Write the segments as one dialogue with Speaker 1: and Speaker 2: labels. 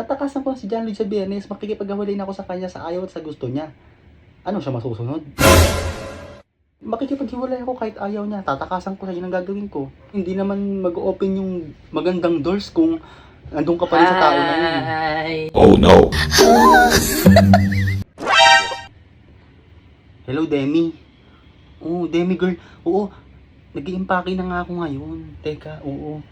Speaker 1: Tatakasan ko si John Lloyd sa Biyernes, makikipaghiwalay na ako sa kanya sa ayaw at sa gusto niya. Ano siya masusunod? Makikipaghiwalay ako kahit ayaw niya. Tatakasan ko siya, yun ang gagawin ko. Hindi naman mag-open yung magandang doors kung nandun ka pa rin sa tao na yun.
Speaker 2: Oh no.
Speaker 1: Hello, Demi. Oo, Demi girl. Oo, nag-i-impake na nga ako ngayon. Teka, oo.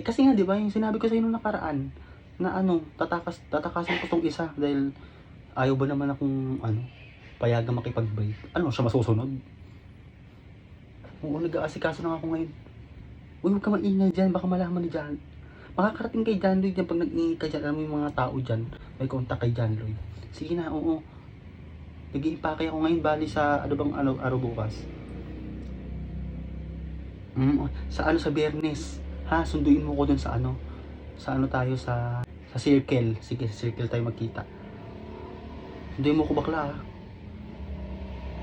Speaker 1: Kasi nga, di ba, yung sinabi ko sa'yo nung nakaraan, na tatakasan ko tong isa dahil ayaw ba naman akong, payagang makipag-break. Ano, siya masusunod? Oo, nag-aasikaso na ako ngayon. Uy, huwag ka maingay dyan, baka malaman ni John. Makakarating kay John Lloyd yan pag nag-iingay ka dyan. Alam mo yung mga tao dyan, may kontak kay John Lloyd. Sige na, oo. Nag-iipake ako ngayon, bali sa, araw bukas. Sa Biyernes. Ha, sunduin mo ko dun sa tayo, sa circle. Sige, sa circle tayo magkita. Sunduin mo ko bakla, ha.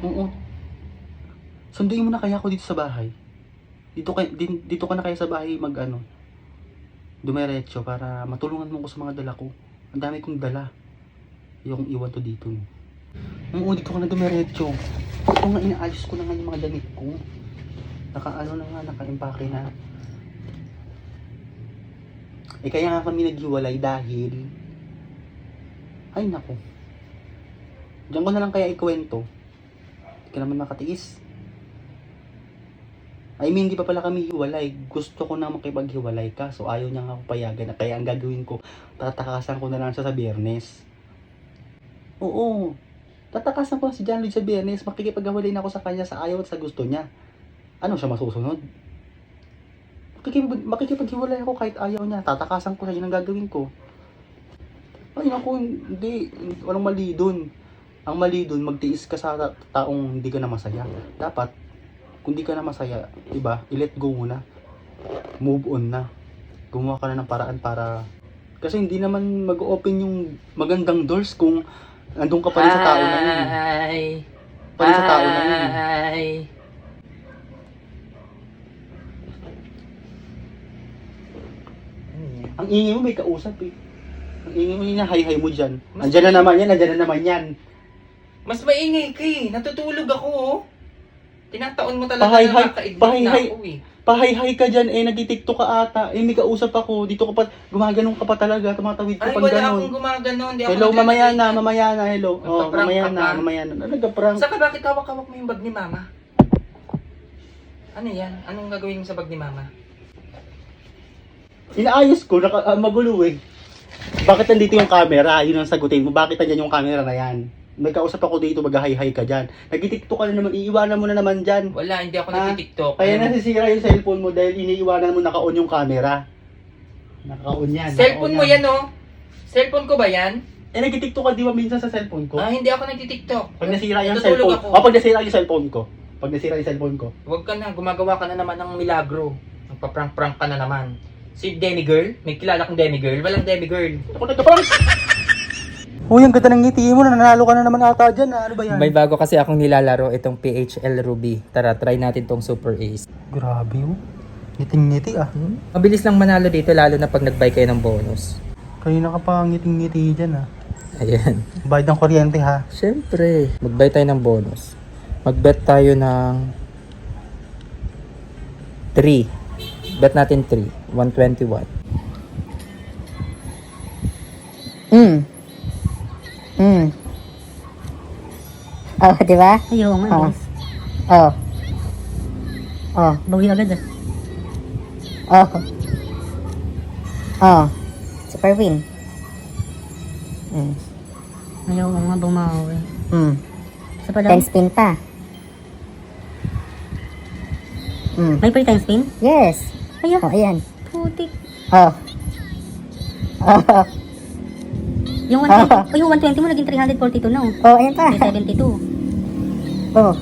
Speaker 1: Oo. Sunduin mo na kaya ako dito sa bahay. Dito ka na kaya sa bahay dumiretso para matulungan mo ko sa mga dala ko. Ang dami kong dala. Yung iwan to dito. Oo, dito ka na dumiretso. Ito nga, inaayos ko na nga yung mga damit ko. Naka-impake na. Kaya nga kami naghiwalay dahil ay nako. Diyan ko na lang kaya ikwento. Hindi ka naman makatiis. I mean, hindi pa pala kami hiwalay. Gusto ko na makipaghiwalay ka. So ayaw niya nga ako payagan. Kaya ang gagawin ko, tatakasan ko na lang siya sa Biyernes. Oo. Tatakasan ko si John Lloyd sa Biyernes. Makikipaghiwalay na ako sa kanya sa ayaw at sa gusto niya. Ano siya masusunod? Makikipaghiwalay ako kahit ayaw niya. Tatakasan ko siya, yun ang gagawin ko. Ay naku, hindi. Walang mali dun. Ang mali dun, magtiis ka sa taong hindi ka na masaya. Dapat, kung di ka na masaya, diba, i-let go mo na. Move on na. Gumawa ka na ng paraan para... Kasi hindi naman mag-open yung magandang doors kung nandun ka pa rin sa tao na yun. Pa rin sa tao na yun. Ang ingay mo may kausap eh. Ang ingay mo yun, hay-hay mo dyan. Andyan na naman yan.
Speaker 3: Mas maingay ka eh. Natutulog ako oh. Tinataon mo talaga
Speaker 1: Pahay-hay,
Speaker 3: na nakakaidlip na ako eh.
Speaker 1: Pahay-hay ka dyan nag-tiktok ka ata. May kausap ako. Dito ka pa, gumaganon ka pa talaga. Tumatawid ka
Speaker 3: Ay,
Speaker 1: pang
Speaker 3: wala
Speaker 1: ganon.
Speaker 3: akong gumaganon. Di ako
Speaker 1: Hello,
Speaker 3: naglalagay.
Speaker 1: mamaya na, hello. Oh,
Speaker 3: Nagpa-prank
Speaker 1: mamaya
Speaker 3: ka
Speaker 1: na. Nagpa-prank.
Speaker 3: Saka bakit hawak-hawak mo yung bag ni mama? Ano yan? Anong gagawin mo sa bag ni mama?
Speaker 1: Inaayos ko, magulo eh. Bakit nandito yung camera? Yun ang sagutin mo. Bakit nandiyan yung camera na yan? May kausap ako dito, mag-hi-hi ka dyan. Nag-tiktok ka na naman, iiwanan mo na naman dyan.
Speaker 3: Wala, hindi ako nag-tiktok.
Speaker 1: Kaya nasisira yung cellphone mo dahil iniiwanan mo naka-on yung camera. Naka-on yan.
Speaker 3: Cellphone mo yan oh. Cellphone ko ba yan?
Speaker 1: Nag-tiktok ka di ba minsan sa cellphone ko?
Speaker 3: Ah, hindi ako nag-tiktok.
Speaker 1: Pag nasira yung
Speaker 3: Natutulog
Speaker 1: cellphone,
Speaker 3: ako.
Speaker 1: pag nasira yung cellphone ko. Pag nasira yung cellphone ko.
Speaker 3: Huwag ka na, gumagawa ka na naman ng milagro. Nagpa-prank-prank ka na naman. Si Demi Girl? May kilala kong Demi Girl? Walang Demi Girl.
Speaker 1: Ako nagka-prank! Uy, ang ganda ng ngiti mo. Nanalo ka na naman ata dyan. Ano ba yan?
Speaker 3: May bago kasi akong nilalaro, itong PHL Ruby. Tara, try natin tong Super Ace.
Speaker 1: Grabe oh. Ngiting-ngiti ah.
Speaker 3: Mabilis lang manalo dito, lalo na pag nag-buy kayo ng bonus.
Speaker 1: Kanina ka pa ngiting-ngiti dyan ah.
Speaker 3: Ayan.
Speaker 1: Bayad ng kuryente ha.
Speaker 3: Siyempre, mag-buy tayo ng bonus. Mag-bet tayo ng 3. Bet natin 3. 121.
Speaker 4: Oh, di ba?
Speaker 5: Ayaw nga,
Speaker 4: Oh.
Speaker 5: bilis.
Speaker 4: Oh. Oh.
Speaker 5: Bawi agad ah.
Speaker 4: Oh. Oh. Super win.
Speaker 5: Ayaw nga bumawi. Isa pa lang.
Speaker 4: 10 spin pa.
Speaker 5: May free time spin?
Speaker 4: Yes.
Speaker 5: Ayaw.
Speaker 4: Oh, ayan.
Speaker 5: Putik.
Speaker 4: Oh. Oh.
Speaker 5: Yung 120, yung 120 mo naging 342 na oh.
Speaker 4: Oh, ayan pa.
Speaker 5: May 72.
Speaker 4: Oh.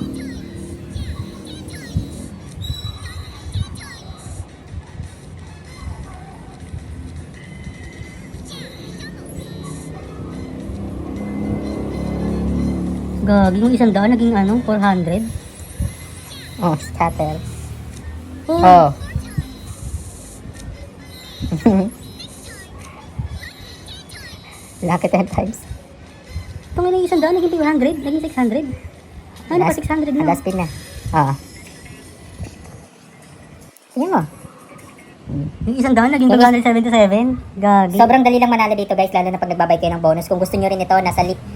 Speaker 5: Gagi, yung 100 naging 400.
Speaker 4: Oh, scatter.
Speaker 5: Oh.
Speaker 4: Oh. Lucky 12 times.
Speaker 5: Itong yung 100, naging 200, naging 600. Ano pa 600 na?
Speaker 4: Last spin na. Oo. Tingnan mo.
Speaker 5: Yung 100, naging 277. Gagi.
Speaker 4: Sobrang dali lang manalo dito guys, lalo na pag nagbabay kayo ng bonus. Kung gusto nyo rin ito,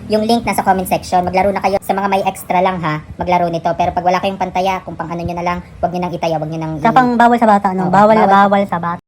Speaker 4: yung link nasa comment section. Maglaro na kayo sa mga may extra lang ha. Maglaro nito. Pero pag wala kayong pantaya, kung pang ano nyo na lang, wag nyo nang itaya, wag nyo nang...
Speaker 5: Sa pang bawal sa bata, no?
Speaker 4: Oo,
Speaker 5: Bawal na
Speaker 4: bawal.
Speaker 5: bawal sa bata.